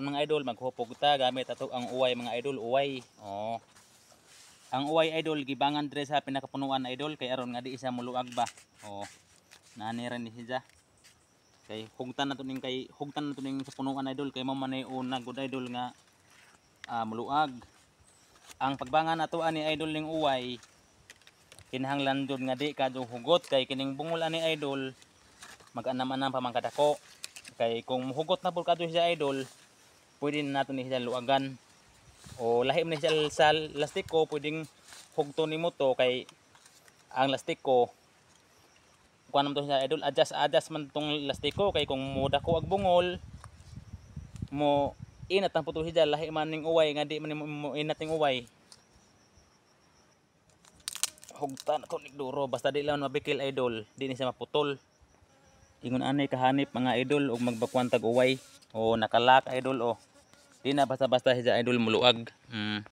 mga idol, maghupog ta gamit ato ang uway mga idol, uway. Oh. Ang uway idol gibangan dire sa pinakapunuan idol kay aron nga di isa muluag ba. Oh. Nani ra ni siya. Kay hugtan nato ning sa punuan idol kay mao man ay una gud idol nga muluag. Ang pagbangan nato ani idol ning uway kinahanglan jud nga di kadto hugot kay kining bungol ani idol mag-anam-anam pa man kadako. Kay kung hugot na pud kadto siya idol, pwede na nato ni siya luagan. O lahi man siya sa lastiko, pwedeng hugto nimo to kay ang lastiko kuan man to siya idol, adjust man tong lastiko kay kung mudako ag bungol mo inat ang puto siya lahi man ning uway nga di man mo inat ning uway. Hugtan ko ning duro basta di lang mabikil idol, di ni siya maputol. Ingon anay kahanip mga idol og magbakwantag uway o nakalak idol o. Di na basta-basta siya idol muluag.